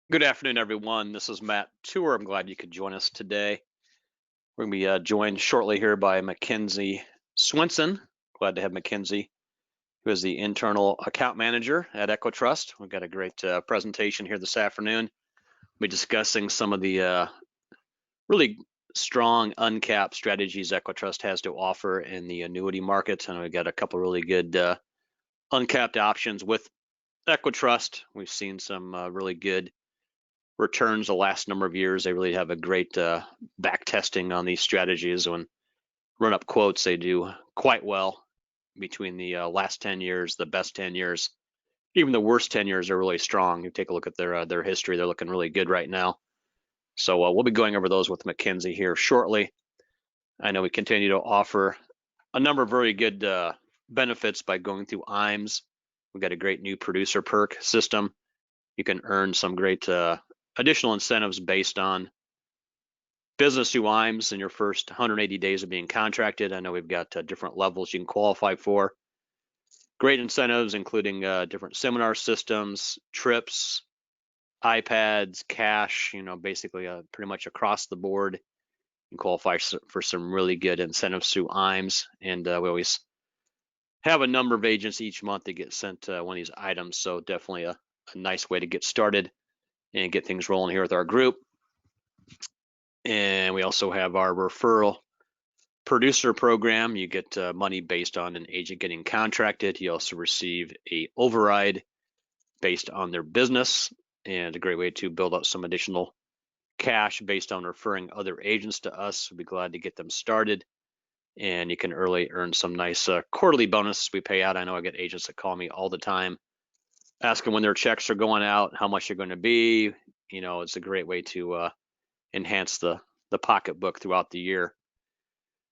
Good afternoon, everyone. This is Matt Tour. I'm glad you could join us today. We're going to be joined shortly here by Mackenzie Swinson. Glad to have Mackenzie, who is the internal account manager at EquiTrust. We've got a great presentation here this afternoon. We'll be discussing some of the really strong uncapped strategies EquiTrust has to offer in the annuity market. And we've got a couple really good uncapped options with EquiTrust. We've seen some really good returns the last number of years. They really have a great back testing on these strategies. When run up quotes, they do quite well between the last 10 years, the best 10 years. Even the worst 10 years are really strong. You take a look at their history; they're looking really good right now. So we'll be going over those with Mackenzie here shortly. I know we continue to offer a number of very good benefits by going through IAMS. We've got a great new producer perk system. You can earn some great additional incentives based on business through IAMS in your first 180 days of being contracted. I know we've got different levels you can qualify for. Great incentives, including different seminar systems, trips, iPads, cash, basically pretty much across the board. You can qualify for some really good incentives through IAMS. And we always have a number of agents each month that get sent one of these items. So definitely a nice way to get started and get things rolling here with our group. And we also have our referral producer program. You get money based on an agent getting contracted. You also receive a override based on their business, and a great way to build up some additional cash based on referring other agents to us. We'll be glad to get them started, and you can early earn some nice quarterly bonuses we pay out. I know I get agents that call me all the time asking when their checks are going out, how much they're going to be. It's a great way to enhance the pocketbook throughout the year.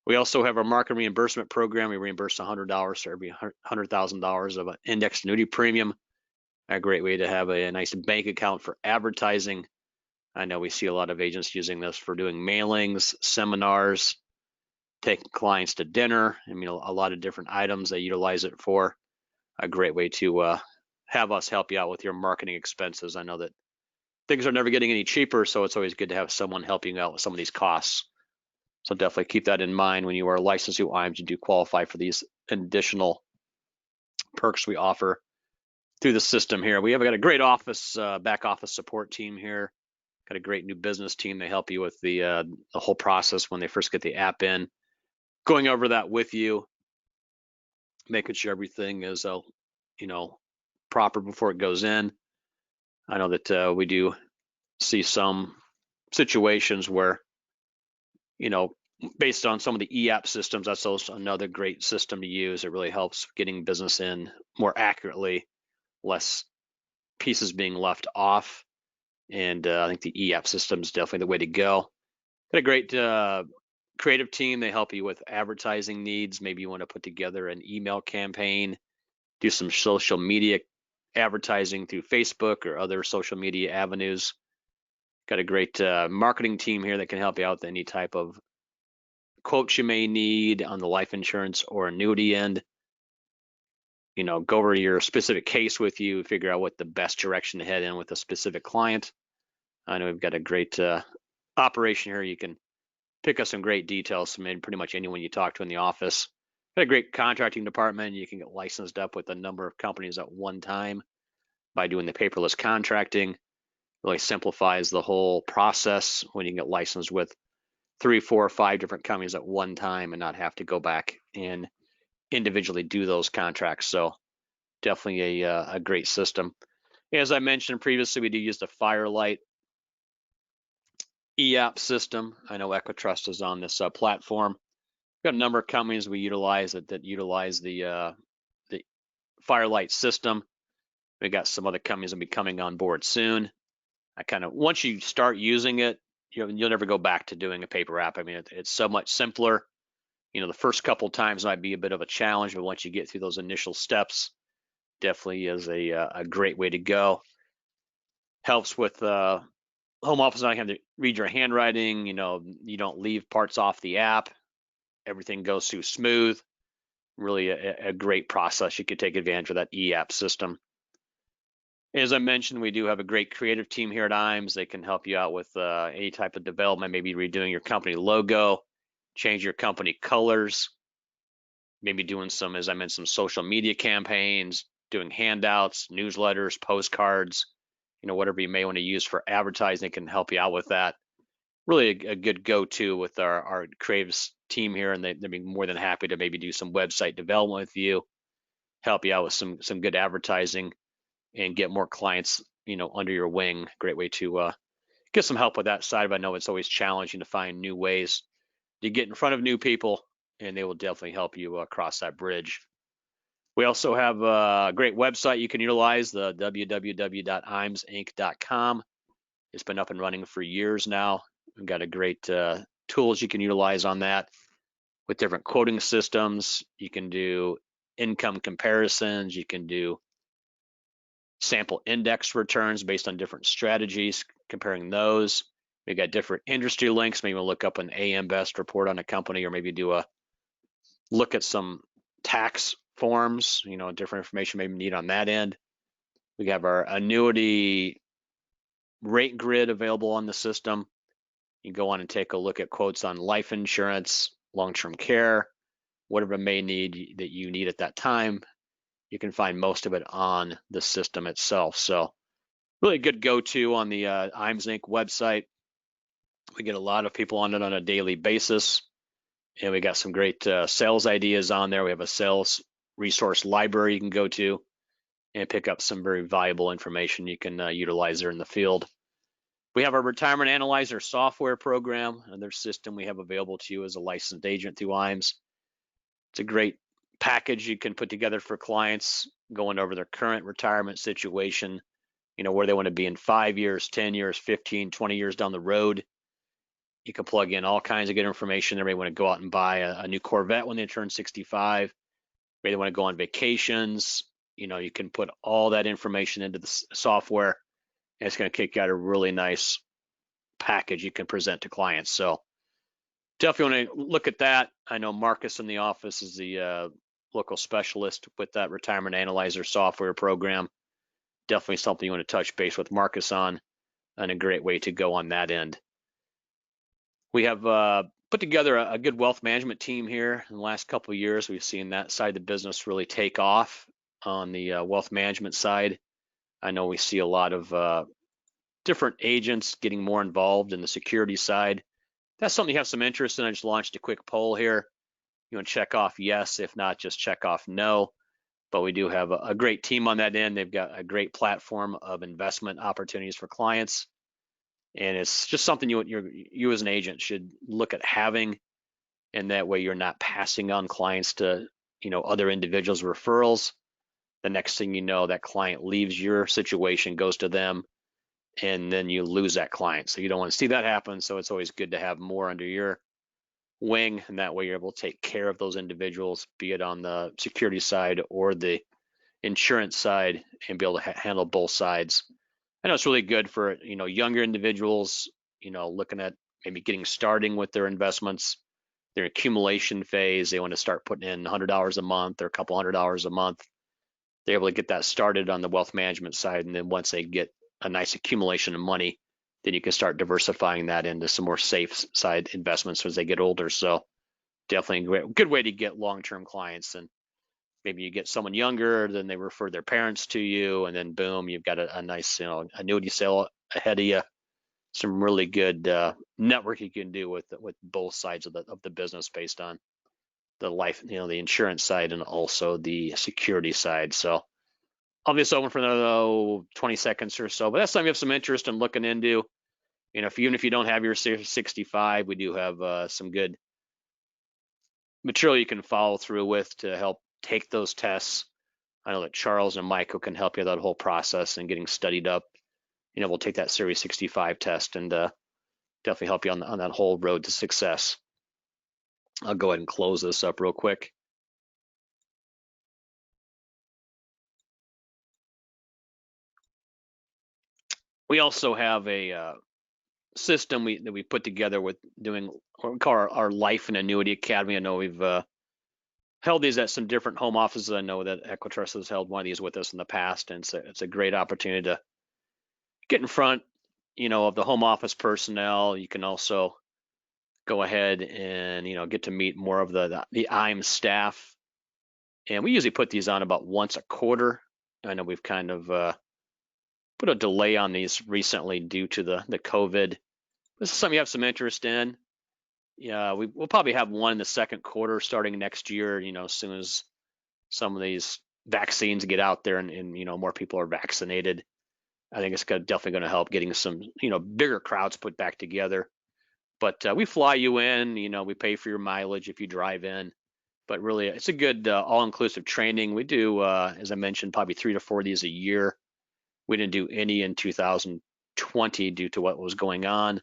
We also have our market reimbursement program. We reimburse $100 for every $100,000 of an indexed annuity premium. A great way to have a nice bank account for advertising. I know we see a lot of agents using this for doing mailings, seminars, taking clients to dinner. I mean, a lot of different items they utilize it for. A great way to have us help you out with your marketing expenses. I know that things are never getting any cheaper, so it's always good to have someone helping you out with some of these costs. So definitely keep that in mind when you are licensed through IAMS. You do qualify for these additional perks we offer through the system here. We have got a great office, back office support team here. Got a great new business team. They help you with the whole process when they first get the app in. Going over that with you, making sure everything is, proper before it goes in. I know that we do see some situations where based on some of the EAP systems, that's also another great system to use. It really helps getting business in more accurately, less pieces being left off. And I think the EAP system is definitely the way to go. Got a great creative team. They help you with advertising needs. Maybe you want to put together an email campaign, do some social media advertising through Facebook or other social media avenues. Got a great marketing team here that can help you out with any type of quotes you may need on the life insurance or annuity end. Go over your specific case with you, figure out what the best direction to head in with a specific client. I know we've got a great operation here. You can pick up some great details from pretty much anyone you talk to in the office. Got a great contracting department. You can get licensed up with a number of companies at one time by doing the paperless contracting. Really simplifies the whole process when you can get licensed with 3, 4, or 5 different companies at one time and not have to go back and individually do those contracts. So definitely a great system. As I mentioned previously, we do use the Firelight EAP system. I know EquiTrust is on this platform. We've got a number of companies we utilize that utilize the Firelight system. We got some other companies that will be coming on board soon. Once you start using it, you'll never go back to doing a paper app. I mean, it's so much simpler. The first couple times might be a bit of a challenge, but once you get through those initial steps, definitely is a great way to go. Helps with home office not having to read your handwriting. You don't leave parts off the app. Everything goes through smooth. Really a great process. You could take advantage of that EAP system. As I mentioned, we do have a great creative team here at IAMS. They can help you out with any type of development, maybe redoing your company logo, change your company colors, maybe doing some, as I mentioned, some social media campaigns, doing handouts, newsletters, postcards, whatever you may want to use for advertising can help you out with that. Really a good go-to with our creatives team here, and they'd be more than happy to maybe do some website development with you, help you out with some good advertising, and get more clients, under your wing. Great way to get some help with that side. But I know it's always challenging to find new ways to get in front of new people, and they will definitely help you cross that bridge. We also have a great website you can utilize, the www.imsinc.com. It's been up and running for years now. We've got a great tools you can utilize on that with different quoting systems. You can do income comparisons. You can do sample index returns based on different strategies, comparing those. We've got different industry links. Maybe we'll look up an AM Best report on a company, or maybe do a look at some tax forms, different information maybe need on that end. We have our annuity rate grid available on the system. You can go on and take a look at quotes on life insurance, long-term care, whatever may need that you need at that time. You can find most of it on the system itself. So really good go-to on the IAMS Inc. website. We get a lot of people on it on a daily basis, and we got some great sales ideas on there. We have a sales resource library you can go to and pick up some very valuable information you can utilize there in the field. We have our retirement analyzer software program, another system we have available to you as a licensed agent through IAMS. It's a great package you can put together for clients going over their current retirement situation, where they want to be in 5 years, 10 years, 15, 20 years down the road. You can plug in all kinds of good information. They may want to go out and buy a new Corvette when they turn 65. Maybe they want to go on vacations. You can put all that information into the software, and it's going to kick out a really nice package you can present to clients. So definitely want to look at that. I know Marcus in the office is the local specialist with that retirement analyzer software program. Definitely something you want to touch base with Marcus on, and a great way to go on that end. We have put together a good wealth management team here. In the last couple of years, we've seen that side of the business really take off on the wealth management side. I know we see a lot of different agents getting more involved in the security side. That's something you have some interest in. I just launched a quick poll here. You want to check off yes, if not, just check off no. But we do have a great team on that end. They've got a great platform of investment opportunities for clients. And it's just something you as an agent should look at having, and that way you're not passing on clients to other individuals' referrals. The next thing you know, that client leaves your situation, goes to them, and then you lose that client. So you don't want to see that happen. So it's always good to have more under your wing, and that way you're able to take care of those individuals, be it on the security side or the insurance side, and be able to handle both sides. I know it's really good for younger individuals, looking at maybe getting starting with their investments, their accumulation phase. They want to start putting in $100 a month or a couple $100 a month. They're able to get that started on the wealth management side, and then once they get a nice accumulation of money, then you can start diversifying that into some more safe side investments as they get older. So definitely a good way to get long-term clients. And maybe you get someone younger, then they refer their parents to you, and then boom, you've got a nice annuity sale ahead of you. Some really good network you can do with both sides of the business based on the life, the insurance side and also the security side. So I'll be open for another 20 seconds or so, but that's something you have some interest in looking into. Even if you don't have your 65, we do have some good material you can follow through with to help take those tests. I know that Charles and Michael can help you with that whole process and getting studied up. We'll take that Series 65 test and definitely help you on that whole road to success. I'll go ahead and close this up real quick. We also have a system that we put together with doing what we call our Life and Annuity Academy. I know we've held these at some different home offices. I know that EquiTrust has held one of these with us in the past, and it's a great opportunity to get in front, of the home office personnel. You can also go ahead and, get to meet more of the IAMS staff. And we usually put these on about once a quarter. I know we've kind of put a delay on these recently due to the COVID. This is something you have some interest in. Yeah, we'll probably have one in the second quarter starting next year, as soon as some of these vaccines get out there and more people are vaccinated. I think it's definitely going to help getting some, bigger crowds put back together. But we fly you in, we pay for your mileage if you drive in. But really, it's a good all-inclusive training. We do, as I mentioned, probably 3 to 4 of these a year. We didn't do any in 2020 due to what was going on.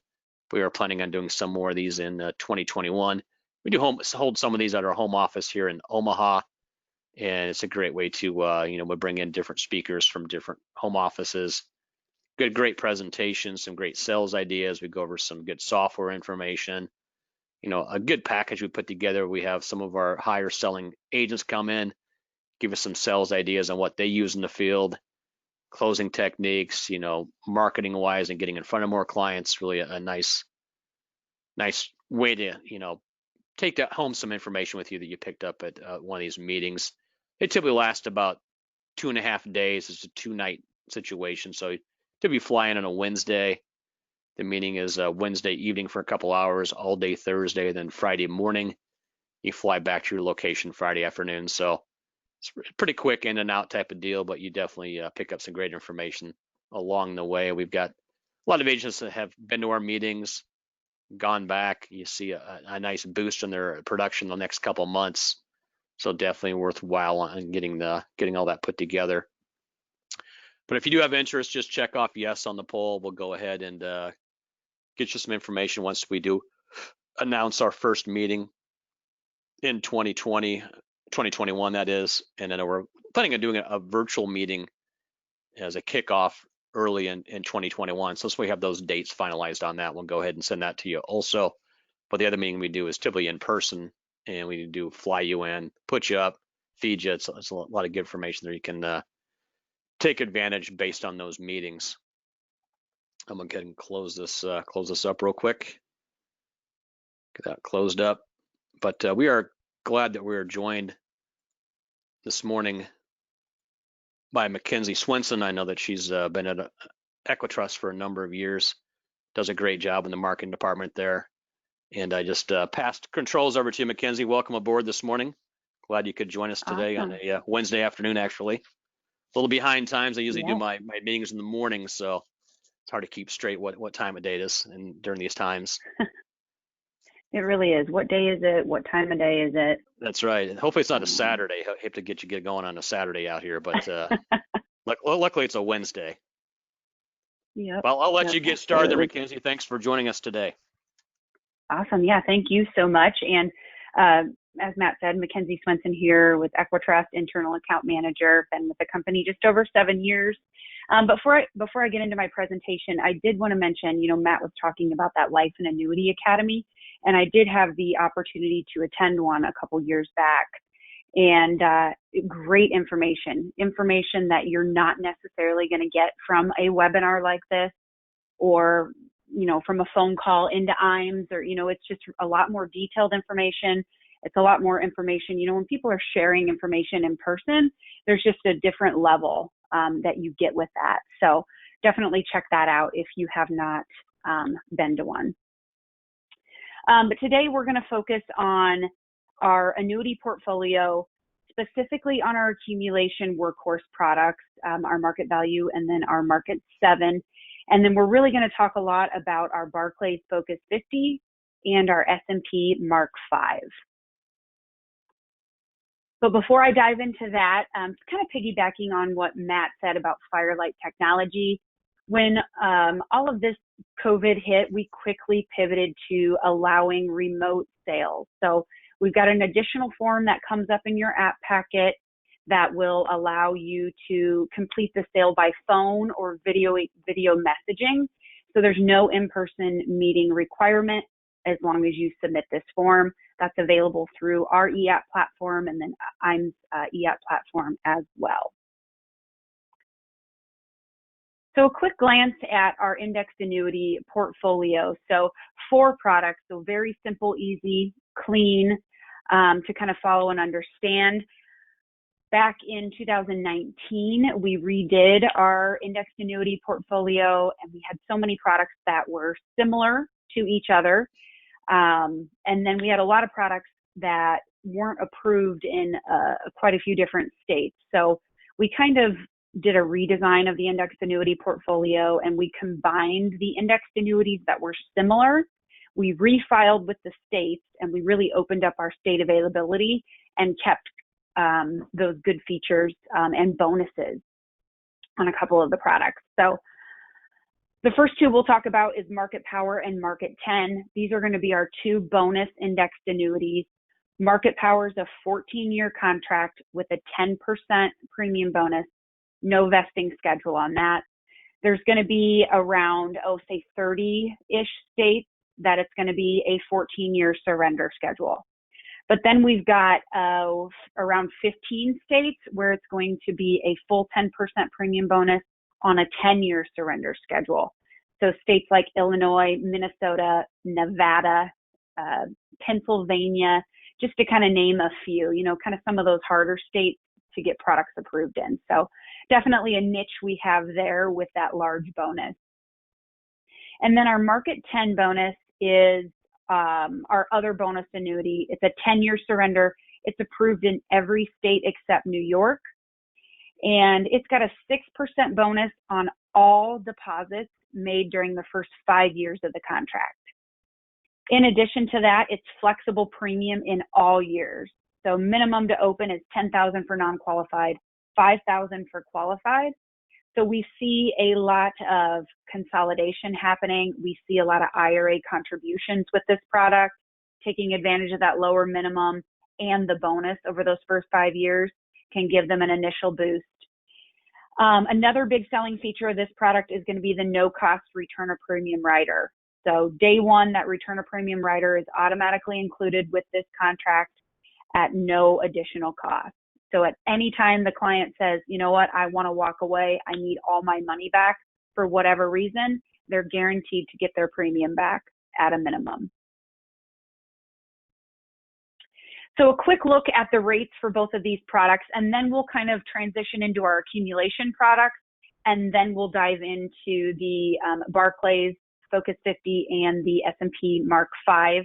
We are planning on doing some more of these in 2021. We do hold some of these at our home office here in Omaha, and it's a great way to, we bring in different speakers from different home offices. Great presentations, some great sales ideas. We go over some good software information. A good package we put together. We have some of our higher selling agents come in, give us some sales ideas on what they use in the field, closing techniques, marketing wise and getting in front of more clients. Really a nice way to, take that home some information with you that you picked up at one of these meetings. They typically last about 2.5 days. It's a 2-night situation. So typically flying on a Wednesday. The meeting is Wednesday evening for a couple hours, all day Thursday, then Friday morning. You fly back to your location Friday afternoon. So it's pretty quick in and out type of deal, but you definitely pick up some great information along the way. We've got a lot of agents that have been to our meetings, gone back. You see a nice boost in their production the next couple of months. So definitely worthwhile on getting all that put together. But if you do have interest, just check off yes on the poll. We'll go ahead and get you some information once we do announce our first meeting in 2021, that is. And then we're planning on doing a virtual meeting as a kickoff early in 2021. So once we have those dates finalized on that, we'll go ahead and send that to you also. But the other meeting we do is typically in person, and we do fly you in, put you up, feed you. It's a lot of good information there. You can take advantage based on those meetings. I'm gonna go ahead and close this up real quick. Get that closed up. But we are glad that we are joined this morning by Mackenzie Swenson. I know that she's been at EquiTrust for a number of years, does a great job in the marketing department there. And I just passed controls over to you, Mackenzie. Welcome aboard this morning. Glad you could join us today. Awesome. On a Wednesday afternoon, actually. A little behind times. I usually do my meetings in the morning, so it's hard to keep straight what time of day it is and during these times. It really is. What day is it? What time of day is it? That's right. Hopefully it's not a Saturday. I hate to get going on a Saturday out here, but luckily it's a Wednesday. Yep. Well, I'll let you get started, Mackenzie. Thanks for joining us today. Awesome. Yeah, thank you so much. And as Matt said, Mackenzie Swenson here with EquiTrust, internal account manager. Been with the company just over 7 years. Before I get into my presentation, I did want to mention, Matt was talking about that Life and Annuity Academy, and I did have the opportunity to attend one a couple years back. And great information that you're not necessarily going to get from a webinar like this, or from a phone call into IAMS, or it's just a lot more detailed information. It's a lot more information. When people are sharing information in person, there's just a different level that you get with that. So definitely check that out if you have not been to one. But today we're going to focus on our annuity portfolio, specifically on our accumulation workhorse products, our market value, and then our market 7. And then we're really going to talk a lot about our Barclays Focus 50 and our S&P MARC 5. But before I dive into that, kind of piggybacking on what Matt said about Firelight technology, when all of this COVID hit, we quickly pivoted to allowing remote sales. So we've got an additional form that comes up in your app packet that will allow you to complete the sale by phone or video messaging. So there's no in-person meeting requirement. as long as you submit this form. That's available through our EAP platform and then IAMS EAP platform as well. So a quick glance at our indexed annuity portfolio. So 4 products, so very simple, easy, clean to kind of follow and understand. Back in 2019, we redid our indexed annuity portfolio, and we had so many products that were similar to each other. And then we had a lot of products that weren't approved in quite a few different states. So we kind of did a redesign of the indexed annuity portfolio, and we combined the indexed annuities that were similar. We refiled with the states, and we really opened up our state availability and kept those good features and bonuses on a couple of the products. So the first 2 we'll talk about is Market Power and Market 10. These are going to be our 2 bonus indexed annuities. Market Power is a 14-year contract with a 10% premium bonus, no vesting schedule on that. There's going to be around, say 30-ish states that it's going to be a 14-year surrender schedule. But then we've got around 15 states where it's going to be a full 10% premium bonus on a 10-year surrender schedule. So states like Illinois, Minnesota, Nevada, Pennsylvania, just to kind of name a few, kind of some of those harder states to get products approved in. So definitely a niche we have there with that large bonus. And then our Market 10 bonus is our other bonus annuity. It's a 10-year surrender. It's approved in every state except New York. And it's got a 6% bonus on all deposits made during the first 5 years of the contract. In addition to that, it's flexible premium in all years. So minimum to open is $10,000 for non-qualified, $5,000 for qualified. So we see a lot of consolidation happening. We see a lot of IRA contributions with this product, taking advantage of that lower minimum and the bonus over those first 5 years can give them an initial boost. Another big selling feature of this product is going to be the no-cost return of premium rider. So day one, that return of premium rider is automatically included with this contract at no additional cost. So at any time the client says, you know what, I want to walk away, I need all my money back for whatever reason, they're guaranteed to get their premium back at a minimum. So a quick look at the rates for both of these products, and then we'll kind of transition into our accumulation products, and then we'll dive into the Barclays Focus 50 and the S&P MARC 5,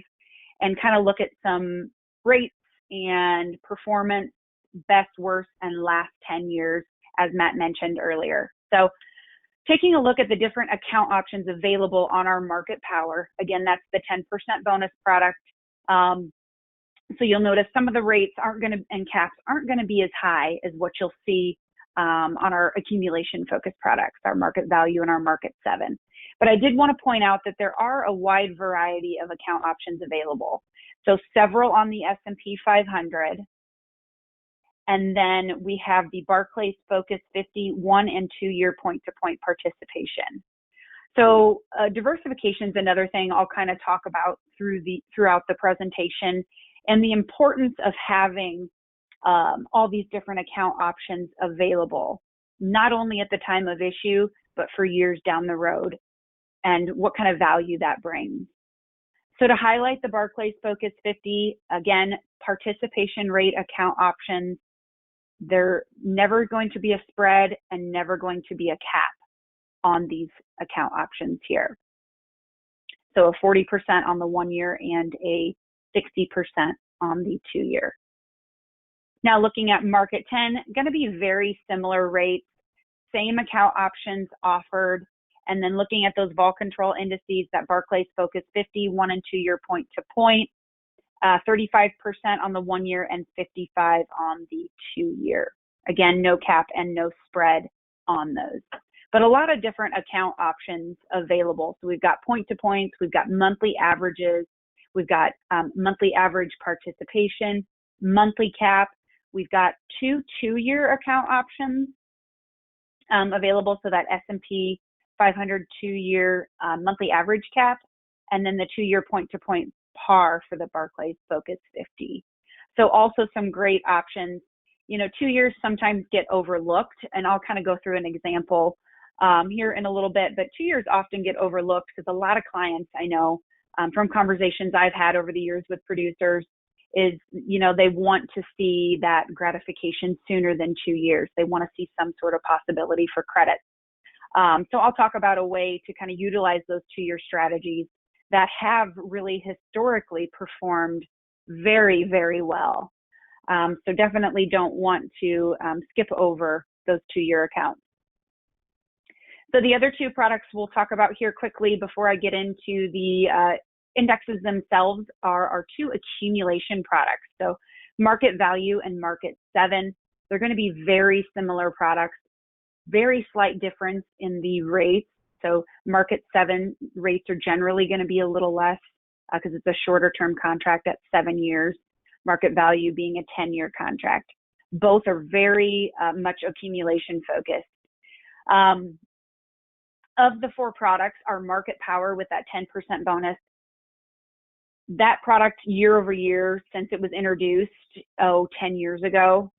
and kind of look at some rates and performance, best, worst, and last 10 years, as Matt mentioned earlier. So taking a look at the different account options available on our Market Power, again, that's the 10% bonus product. So you'll notice some of the rates aren't going to, and caps aren't going to be as high as what you'll see on our accumulation focused products, our Market Value and our Market 7. But I did want to point out that there are a wide variety of account options available. So several on the S&P 500. And then we have the Barclays Focus 50 1- and 2-year point-to-point participation. So diversification is another thing I'll kind of talk about throughout the presentation, and the importance of having all these different account options available, not only at the time of issue, but for years down the road, and what kind of value that brings. So to highlight the Barclays Focus 50, again, participation rate account options, they're never going to be a spread and never going to be a cap on these account options here. So a 40% on the 1 year and a 60% on the 2 year. Now looking at Market 10, going to be very similar rates, same account options offered, and then looking at those vol control indices, that Barclays Focus 50 1- and 2-year point-to-point, 35% on the 1 year and 55% on the 2 year. Again, no cap and no spread on those. But a lot of different account options available. So we've got point-to-points, we've got monthly averages, we've got monthly average participation, monthly cap. We've got 2 2-year account options available. So that S&P 500 2-year monthly average cap and then the 2-year point-to-point par for the Barclays Focus 50. So also some great options. 2 years sometimes get overlooked, and I'll kind of go through an example here in a little bit, but 2 years often get overlooked because a lot of clients I know from conversations I've had over the years with producers is, they want to see that gratification sooner than 2 years. They want to see some sort of possibility for credit. So I'll talk about a way to kind of utilize those 2-year strategies that have really historically performed very, very well. So definitely don't want to skip over those 2-year accounts. So the other 2 products we'll talk about here quickly before I get into the indexes themselves are our 2 accumulation products. So Market Value and Market 7. They're going to be very similar products, very slight difference in the rates. So Market 7 rates are generally going to be a little less because it's a shorter term contract at 7 years. Market Value being a 10-year contract. Both are very much accumulation focused. Of the 4 products, our Market Power with that 10% bonus, that product year over year since it was introduced, 10 years ago,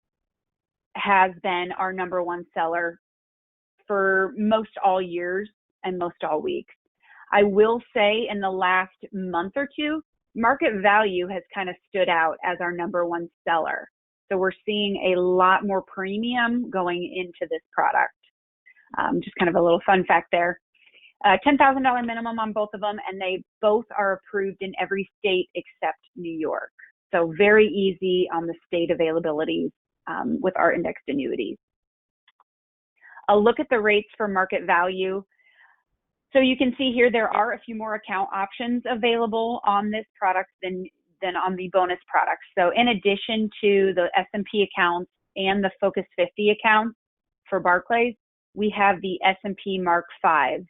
has been our #1 seller for most all years and most all weeks. I will say in the last month or 2, Market Value has kind of stood out as our #1 seller. So we're seeing a lot more premium going into this product. Just kind of a little fun fact there. $10,000 minimum on both of them, and they both are approved in every state except New York. So very easy on the state availabilities with our indexed annuities. I'll look at the rates for Market Value. So you can see here there are a few more account options available on this product than on the bonus products. So in addition to the S&P accounts and the Focus 50 accounts for Barclays, we have the S&P MARC 5.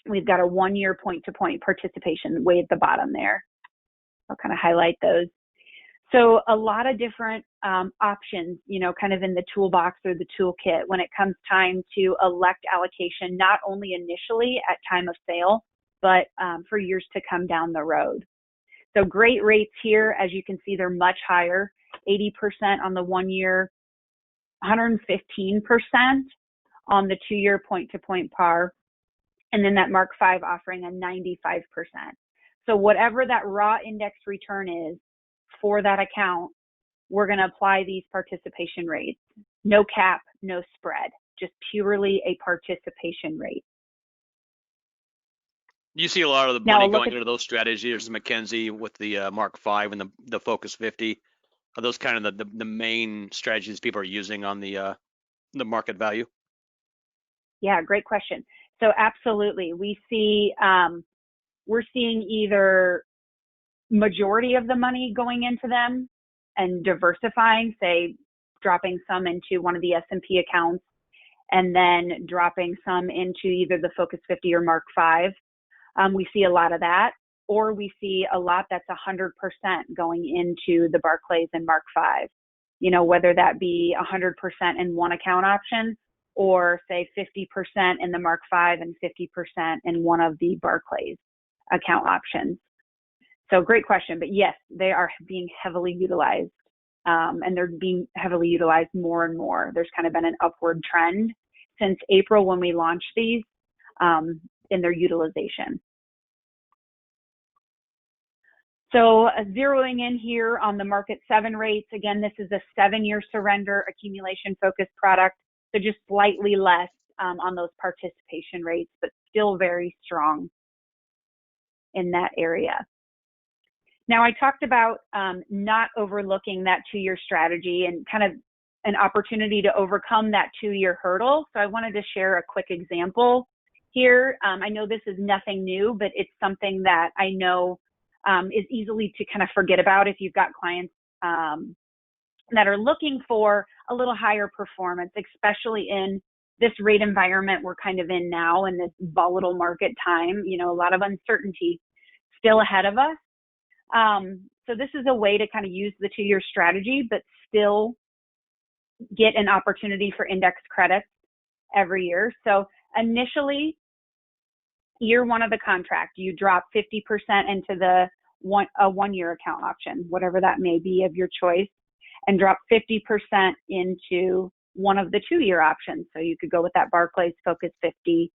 We've got a 1-year point-to-point participation way at the bottom there. I'll kind of highlight those. So a lot of different options, kind of in the toolbox or the toolkit when it comes time to elect allocation, not only initially at time of sale, but for years to come down the road. So great rates here. As you can see, they're much higher, 80% on the 1-year, 115% on the 2-year point-to-point par, and then that MARC 5 offering a 95%. So whatever that raw index return is for that account, we're going to apply these participation rates. No cap, no spread, just purely a participation rate. You see a lot of the money going into those strategies, McKenzie, with the MARC 5 and the Focus 50. Are those kind of the main strategies people are using on the Market Value? Yeah, great question. So absolutely, we see we're seeing either majority of the money going into them and diversifying, say dropping some into one of the S&P accounts and then dropping some into either the Focus 50 or MARC 5. We see a lot of that, or we see a lot that's 100% going into the Barclays and MARC 5, whether that be 100% in one account option or say 50% in the MARC 5 and 50% in one of the Barclays account options. So great question, but yes, they are being heavily utilized and they're being heavily utilized more and more. There's kind of been an upward trend since April when we launched these in their utilization. So zeroing in here on the Market 7 rates, again, this is a 7-year surrender accumulation focused product. So just slightly less on those participation rates, but still very strong in that area. Now, I talked about not overlooking that 2-year strategy and kind of an opportunity to overcome that 2-year hurdle. So I wanted to share a quick example here. I know this is nothing new, but it's something that I know is easily to kind of forget about if you've got clients that are looking for a little higher performance, especially in this rate environment we're kind of in now in this volatile market time, a lot of uncertainty still ahead of us. So this is a way to kind of use the 2-year strategy, but still get an opportunity for index credits every year. So initially, year one of the contract, you drop 50% into the one-year account option, whatever that may be of your choice, and drop 50% into one of the 2-year options. So you could go with that Barclays Focus 50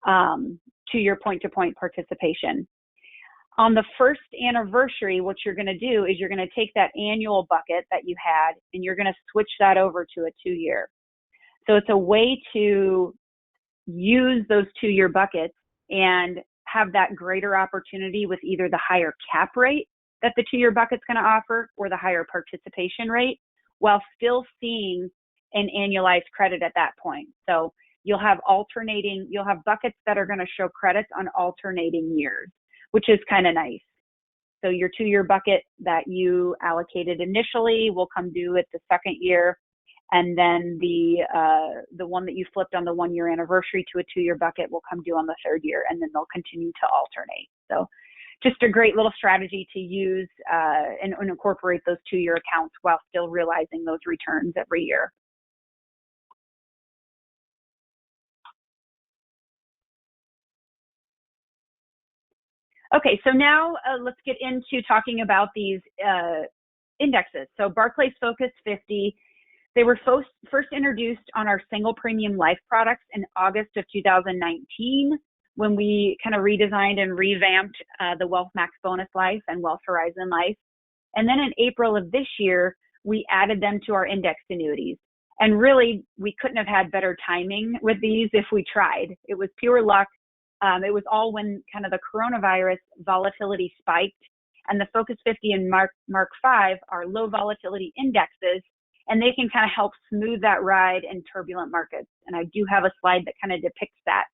2-year point-to-point participation. On the first anniversary, what you're going to do is you're going to take that annual bucket that you had and you're going to switch that over to a 2-year. So it's a way to use those 2-year buckets and have that greater opportunity with either the higher cap rate that the 2-year bucket's going to offer or the higher participation rate, while still seeing an annualized credit at that point. So you'll have buckets that are going to show credits on alternating years, which is kind of nice. So your 2-year bucket that you allocated initially will come due at the 2nd year, and then the one that you flipped on the 1-year anniversary to a 2-year bucket will come due on the 3rd year, and then they'll continue to alternate. So just a great little strategy to use and incorporate those 2-year accounts while still realizing those returns every year. Okay, so now let's get into talking about these indexes. So Barclays Focus 50, they were first introduced on our single premium life products in August of 2019, when we kind of redesigned and revamped the Wealth Max Bonus Life and Wealth Horizon Life. And then in April of this year, we added them to our indexed annuities. And really, we couldn't have had better timing with these if we tried. It was pure luck. It was all when kind of the coronavirus volatility spiked, and the Focus 50 and MARC 5 are low volatility indexes, and they can kind of help smooth that ride in turbulent markets. And I do have a slide that kind of depicts that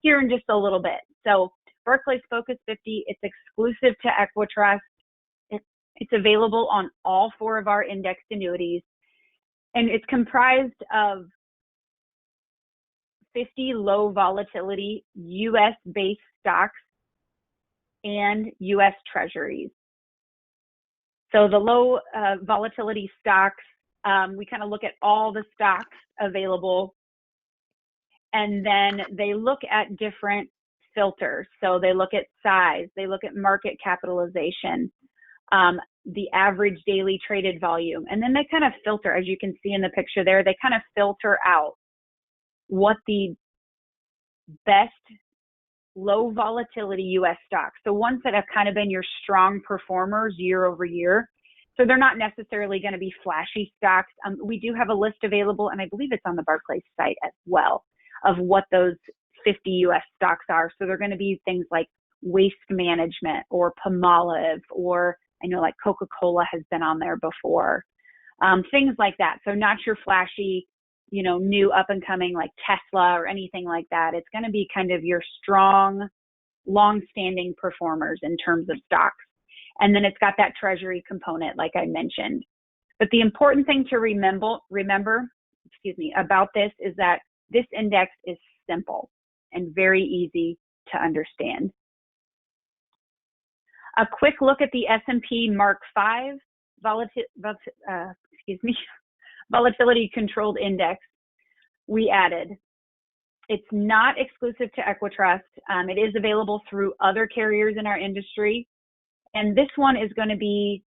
here in just a little bit. So Barclays Focus 50, it's exclusive to EquiTrust. It's available on all 4 of our indexed annuities, and it's comprised of 50 low volatility US based stocks and US treasuries. So the low volatility stocks, we kind of look at all the stocks available, and then they look at different filters. So they look at size, they look at market capitalization, the average daily traded volume, and then they kind of filter, as you can see in the picture there, they kind of filter out what the best low volatility US stocks. So ones that have kind of been your strong performers year over year. So they're not necessarily going to be flashy stocks. We do have a list available, and I believe it's on the Barclays site as well, of what those 50 US stocks are. So they're going to be things like Waste Management or Palmolive, or I know like Coca-Cola has been on there before, things like that. So not your flashy, new up and coming like Tesla or anything like that. It's going to be kind of your strong, long-standing performers in terms of stocks. And then it's got that treasury component, like I mentioned. But the important thing to remember, about this is that this index is simple and very easy to understand. A quick look at the S&P MARC 5 volatility controlled index we added. It's not exclusive to EquiTrust. It is available through other carriers in our industry. And this one is going to be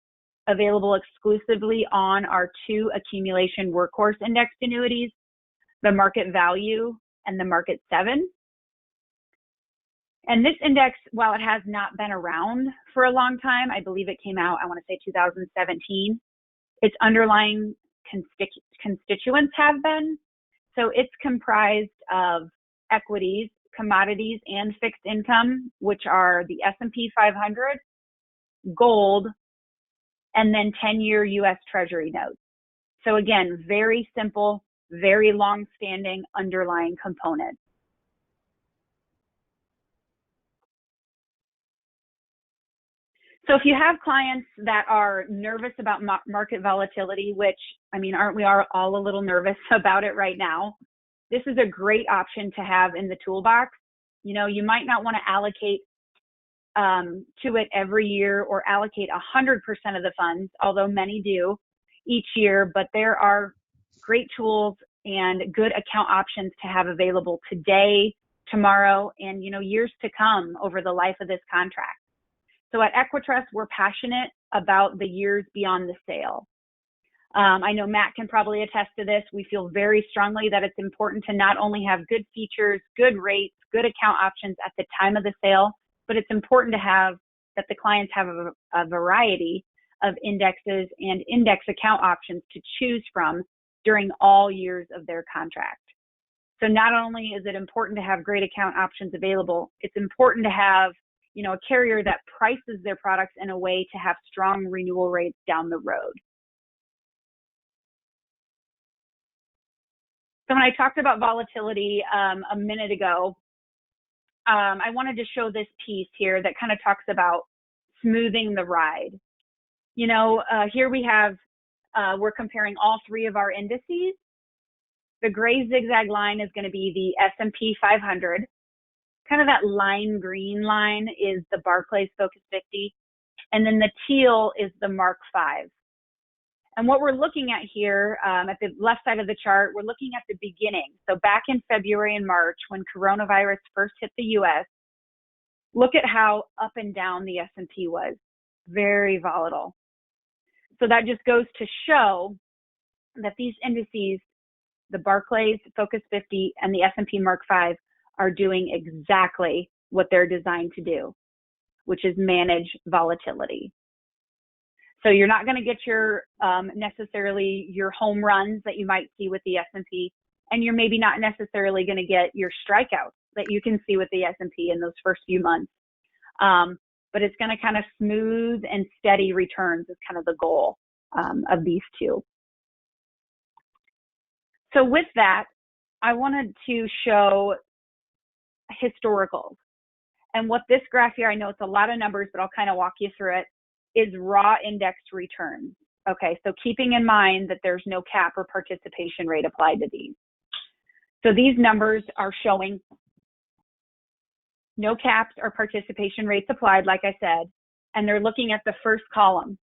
available exclusively on our 2 accumulation workhorse indexed annuities, the Market Value and the Market 7. And this index, while it has not been around for a long time, I believe it came out, I want to say 2017, its underlying constituents have been. So it's comprised of equities, commodities, and fixed income, which are the S&P 500, gold, and then 10-year US Treasury notes. So again, very simple, very long-standing underlying components. So if you have clients that are nervous about market volatility, which, aren't we all a little nervous about it right now? This is a great option to have in the toolbox. You might not want to allocate to it every year or allocate 100% of the funds, although many do each year, but there are great tools and good account options to have available today, tomorrow, and years to come over the life of this contract. So at EquiTrust, we're passionate about the years beyond the sale. I know Matt can probably attest to this. We feel very strongly that it's important to not only have good features, good rates, good account options at the time of the sale, but it's important to have that the clients have a variety of indexes and index account options to choose from during all years of their contract. So not only is it important to have great account options available, it's important to have a carrier that prices their products in a way to have strong renewal rates down the road. So when I talked about volatility a minute ago, I wanted to show this piece here that kind of talks about smoothing the ride. Here we have, we're comparing all three of our indices. The gray zigzag line is going to be the S&P 500. Kind of that lime green line is the Barclays Focus 50. And then the teal is the MARC 5. And what we're looking at here at the left side of the chart, we're looking at the beginning. So back in February and March, when coronavirus first hit the US, look at how up and down the S&P was. Very volatile. So that just goes to show that these indices, the Barclays Focus 50 and the S&P MARC 5, are doing exactly what they're designed to do, which is manage volatility. So you're not going to get your necessarily your home runs that you might see with the S&P, and you're maybe not necessarily going to get your strikeouts that you can see with the S&P in those first few months. But it's going to kind of smooth and steady returns is kind of the goal of these two. So with that, I wanted to show historicals. And what this graph here, I know it's a lot of numbers, but I'll kind of walk you through it, is raw indexed returns. Okay, so keeping in mind that there's no cap or participation rate applied to these. So these numbers are showing no caps or participation rates applied, like I said, and they're looking at the first column.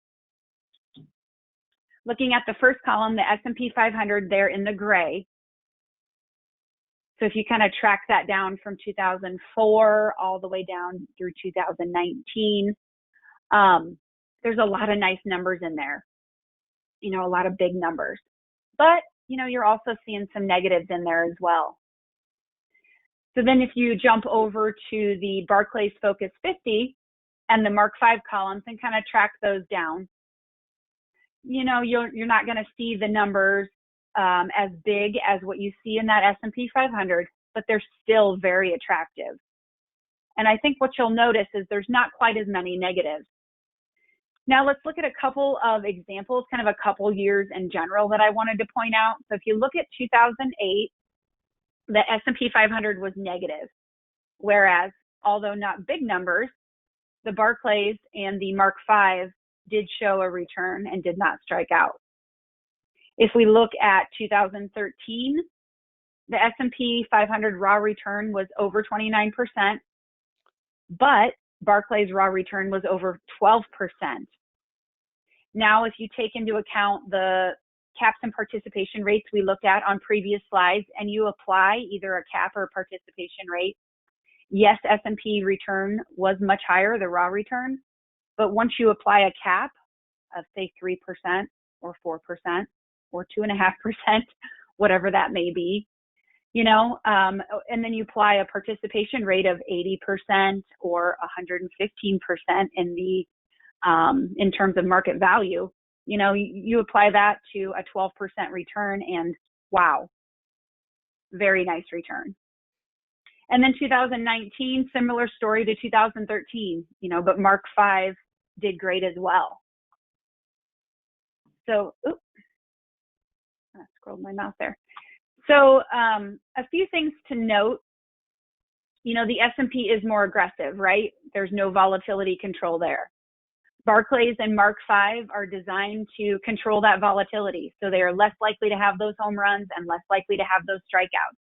Looking at the first column, the S&P 500 there in the gray. So if you kind of track that down from 2004 all the way down through 2019, there's a lot of nice numbers in there, a lot of big numbers. But, you're also seeing some negatives in there as well. So then if you jump over to the Barclays Focus 50 and the MARC 5 columns and kind of track those down, you're not going to see the numbers as big as what you see in that S&P 500, but they're still very attractive. And I think what you'll notice is there's not quite as many negatives. Now let's look at a couple of examples, kind of a couple years in general that I wanted to point out. So if you look at 2008, the S&P 500 was negative, whereas although not big numbers, the Barclays and the MARC 5 did show a return and did not strike out. If we look at 2013, the S&P 500 raw return was over 29%, but Barclays raw return was over 12%. Now, if you take into account the caps and participation rates we looked at on previous slides, and you apply either a cap or a participation rate, yes, S&P return was much higher, the raw return, but once you apply a cap of say 3% or 4% or 2.5%, whatever that may be, and then you apply a participation rate of 80% or 115% in terms of market value, you apply that to a 12% return, and wow, very nice return. And then 2019, similar story to 2013, but MARC 5 did great as well. So, oops, I scrolled my mouse there. So a few things to note. The S&P is more aggressive, right? There's no volatility control there. Barclays and MARC 5 are designed to control that volatility. So they are less likely to have those home runs and less likely to have those strikeouts.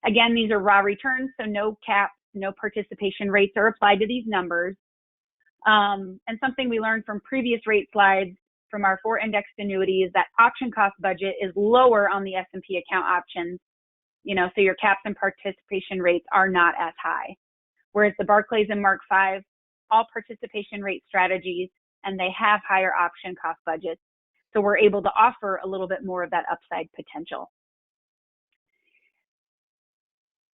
Again, these are raw returns, so no caps, no participation rates are applied to these numbers. And something we learned from previous rate slides from our 4 indexed annuities is that option cost budget is lower on the S&P account options so your caps and participation rates are not as high. Whereas the Barclays and MARC 5, all participation rate strategies, and they have higher option cost budgets. So we're able to offer a little bit more of that upside potential.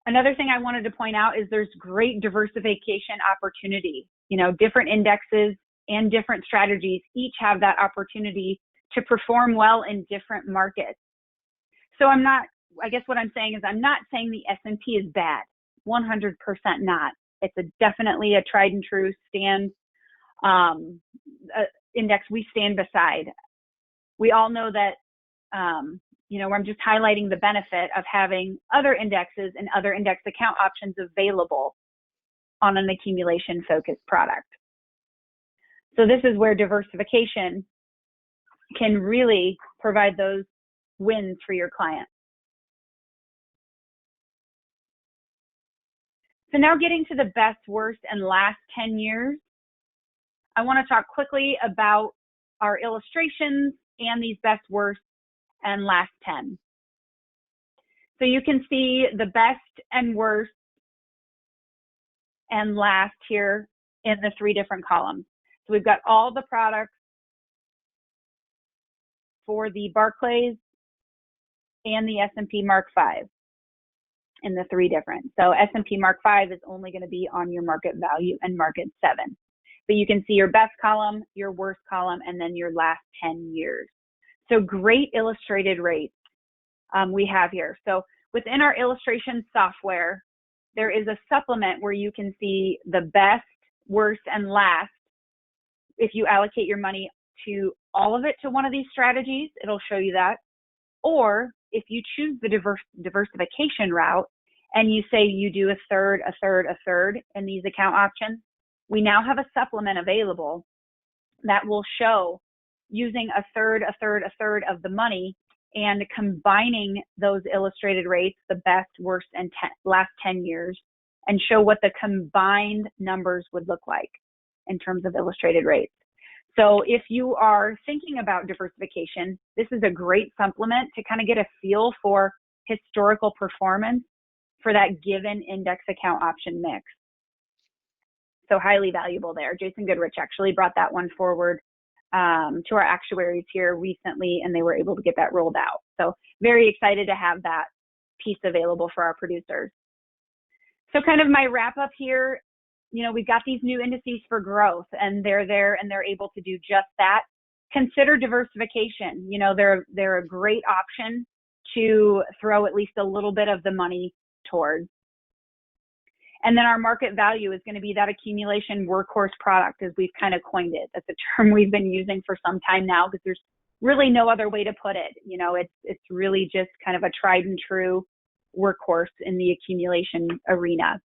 Another thing I wanted to point out is there's great diversification opportunity. Different indexes and different strategies each have that opportunity to perform well in different markets. So I guess what I'm saying is I'm not saying the S&P is bad, 100% not. It's definitely a tried and true index we stand beside. We all know that, I'm just highlighting the benefit of having other indexes and other index account options available on an accumulation focused product. So this is where diversification can really provide those wins for your client. So now getting to the best, worst, and last 10 years, I want to talk quickly about our illustrations and these best, worst, and last 10. So you can see the best and worst and last here in the 3 different columns. So we've got all the products for the Barclays and the S&P MARC 5 in the 3 different. So S&P MARC 5 is only going to be on your market value and market 7. But you can see your best column, your worst column, and then your last 10 years. So great illustrated rates we have here. So within our illustration software, there is a supplement where you can see the best, worst, and last. If you allocate your money to all of it to one of these strategies, it'll show you that. Or if you choose the diversification route and you say you do a third, a third, a third in these account options, we now have a supplement available that will show using a third, a third, a third of the money and combining those illustrated rates, the best, worst, and last 10 years, and show what the combined numbers would look like in terms of illustrated rates. So if you are thinking about diversification, this is a great supplement to kind of get a feel for historical performance for that given index account option mix. So highly valuable there. Jason Goodrich actually brought that one forward to our actuaries here recently, and they were able to get that rolled out. So very excited to have that piece available for our producers. So kind of my wrap up here, we've got these new indices for growth, and they're there and they're able to do just that. Consider diversification. They're a great option to throw at least a little bit of the money towards. And then our market value is going to be that accumulation workhorse product, as we've kind of coined it. That's a term we've been using for some time now because there's really no other way to put it. It's really just kind of a tried and true workhorse in the accumulation arena.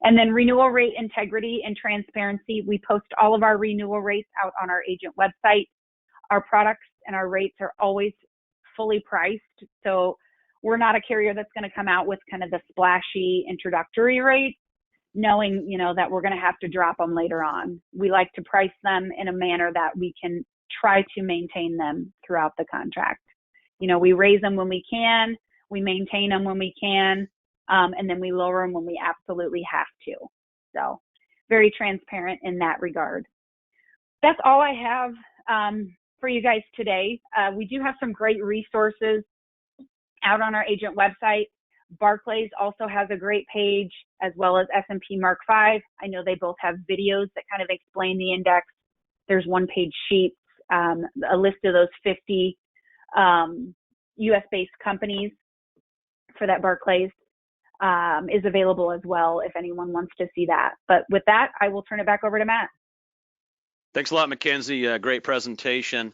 And then renewal rate integrity and transparency. We post all of our renewal rates out on our agent website. Our products and our rates are always fully priced. So we're not a carrier that's going to come out with kind of the splashy introductory rates, knowing, that we're going to have to drop them later on. We like to price them in a manner that we can try to maintain them throughout the contract. We raise them when we can, we maintain them when we can, and then we lower them when we absolutely have to. So very transparent in that regard. That's all I have for you guys today. We do have some great resources out on our agent website. Barclays also has a great page, as well as S&P MARC 5. I know they both have videos that kind of explain the index. There's one-page sheets, a list of those 50 U.S.-based companies for that Barclays is available as well if anyone wants to see that. But with that, I will turn it back over to Matt. Thanks a lot, Mackenzie. Great presentation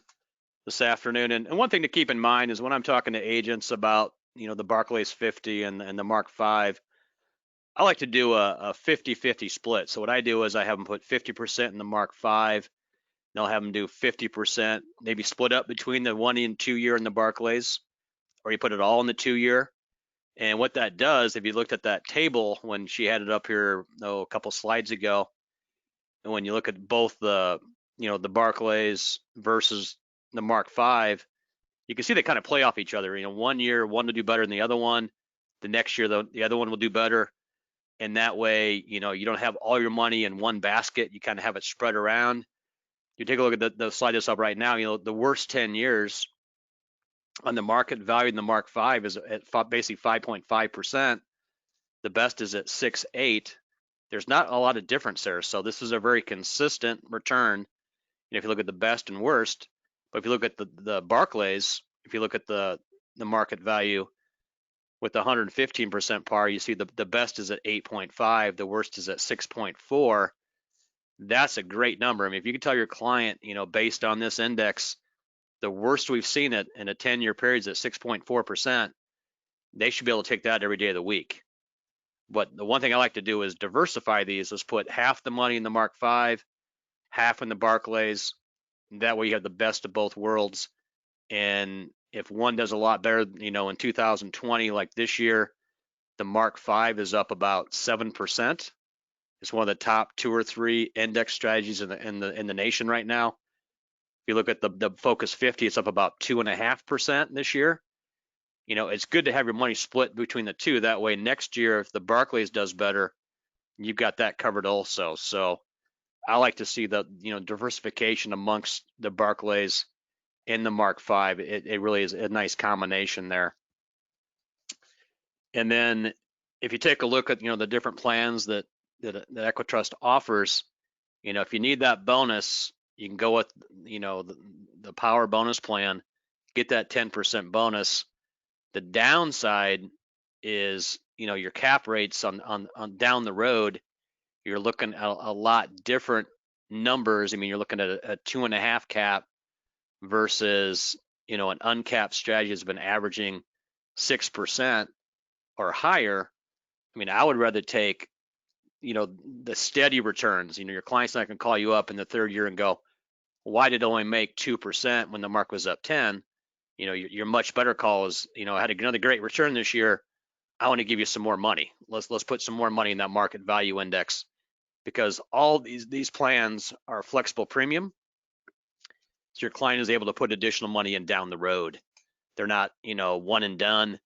this afternoon. And one thing to keep in mind is when I'm talking to agents about the Barclays 50 and the MARC 5, I like to do a 50-50 split. So what I do is I have them put 50% in the MARC 5. They'll have them do 50%, maybe split up between the 1 and 2 year in the Barclays, or you put it all in the 2 year. And what that does, if you looked at that table when she had it up here a couple slides ago, and when you look at both the the Barclays versus the MARC 5, you can see they kind of play off each other. 1 year, one will do better than the other one. The next year, the other one will do better. And that way, you don't have all your money in one basket. You kind of have it spread around. You take a look at the slide that's up right now, the worst 10 years on the market value in the Mark 5 is at basically 5.5%. The best is at 6.8. There's not a lot of difference there. So this is a very consistent return. If you look at the best and worst, but if you look at the Barclays, if you look at the market value with the 115% par, you see the best is at 8.5, the worst is at 6.4. That's a great number. I mean, if you can tell your client, based on this index, the worst we've seen it in a 10-year period is at 6.4%, they should be able to take that every day of the week. But the one thing I like to do is diversify these. Let's put half the money in the Mark 5, half in the Barclays. That way you have the best of both worlds. And if one does a lot better, in 2020, like this year, the Mark 5 is up about 7%. It's one of the top 2 or 3 index strategies in the nation right now. If you look at the Focus 50, it's up about 2.5% this year. It's good to have your money split between the two. That way next year, if the Barclays does better, you've got that covered also. So I like to see the diversification amongst the Barclays in the Mark 5. It really is a nice combination there. And then if you take a look at the different plans that EquiTrust offers, if you need that bonus, you can go with the Power Bonus plan, get that 10% bonus. The downside is your cap rates on down the road, you're looking at a lot different numbers. I mean, you're looking at a 2.5 cap versus an uncapped strategy has been averaging 6% or higher. I mean, I would rather take the steady returns. Your client's not going to call you up in the third year and go, why did it only make 2% when the market was up 10? Your much better call is, I had another great return this year. I want to give you some more money. Let's put some more money in that market value index, because all these plans are flexible premium. So your client is able to put additional money in down the road. They're not, one and done.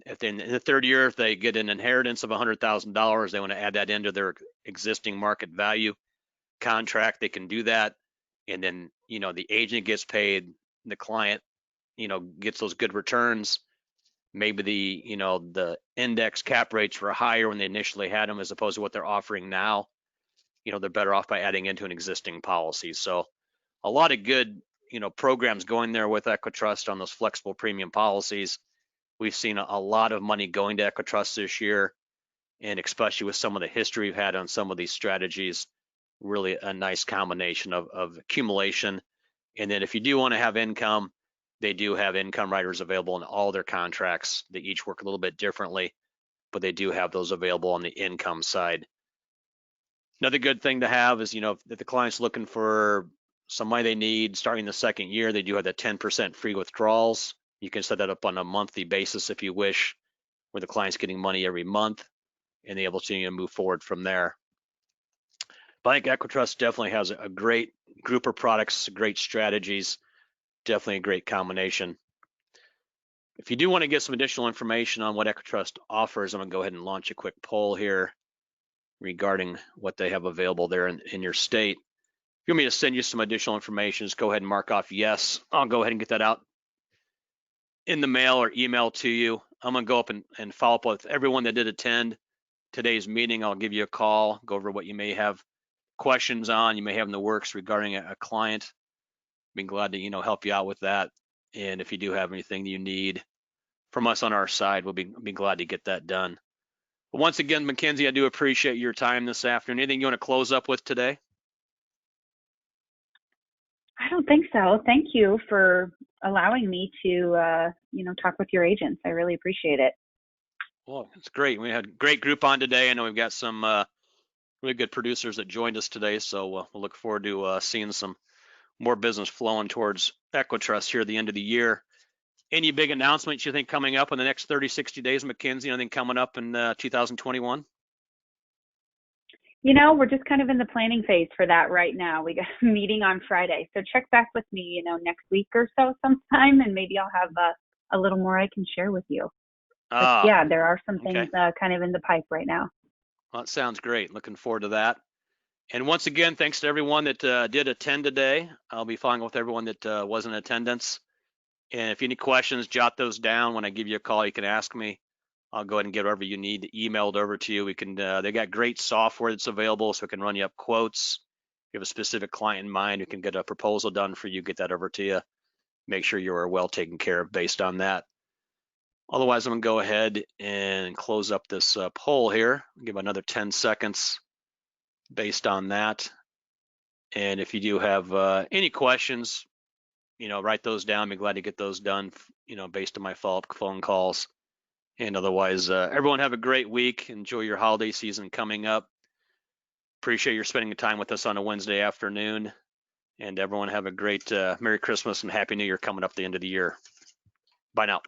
If in the third year, if they get an inheritance of $100,000, they want to add that into their existing market value contract, they can do that. And then, the agent gets paid, the client, gets those good returns. Maybe the index cap rates were higher when they initially had them as opposed to what they're offering now. They're better off by adding into an existing policy. So a lot of good, programs going there with EquiTrust on those flexible premium policies. We've seen a lot of money going to EquiTrust this year, and especially with some of the history we've had on some of these strategies, really a nice combination of accumulation. And then if you do want to have income, they do have income riders available in all their contracts. They each work a little bit differently, but they do have those available on the income side. Another good thing to have is, if the client's looking for some money they need starting the second year, they do have the 10% free withdrawals. You can set that up on a monthly basis if you wish, where the client's getting money every month and they're able to move forward from there. But I think EquiTrust definitely has a great group of products, great strategies, definitely a great combination. If you do want to get some additional information on what EquiTrust offers, I'm going to go ahead and launch a quick poll here regarding what they have available there in your state. If you want me to send you some additional information, just go ahead and mark off yes. I'll go ahead and get that out in the mail or email to you. I'm going to go up and follow up with everyone that did attend today's meeting. I'll give you a call, go over what you may have questions on, you may have in the works regarding a client. Be glad to help you out with that. And if you do have anything that you need from us on our side, we'll be glad to get that done. But once again, Mackenzie, I do appreciate your time this afternoon. Anything you want to close up with today? I don't think so. Thank you for allowing me to, talk with your agents. I really appreciate it. Well, it's great. We had a great group on today. I know we've got some really good producers that joined us today, so we'll look forward to seeing some more business flowing towards EquiTrust here at the end of the year. Any big announcements you think coming up in the next 30, 60 days, Mackenzie? Anything coming up in 2021? We're just kind of in the planning phase for that right now. We got a meeting on Friday, so check back with me, next week or so sometime, and maybe I'll have a little more I can share with you. But Ah, yeah, there are some okay. things kind of in the pipe right now. Well, that sounds great. Looking forward to that. And once again, thanks to everyone that did attend today. I'll be following up with everyone that was in attendance. And if you have any questions, jot those down. When I give you a call, you can ask me. I'll go ahead and get whatever you need emailed over to you. We can. They got great software that's available, so we can run you up quotes. If you have a specific client in mind, we can get a proposal done for you, get that over to you. Make sure you are well taken care of based on that. Otherwise, I'm gonna go ahead and close up this poll here. Give another 10 seconds based on that. And if you do have any questions, write those down. I'd be glad to get those done, based on my follow-up phone calls. And otherwise, everyone have a great week. Enjoy your holiday season coming up. Appreciate your spending time with us on a Wednesday afternoon. And everyone have a great Merry Christmas and Happy New Year coming up the end of the year. Bye now.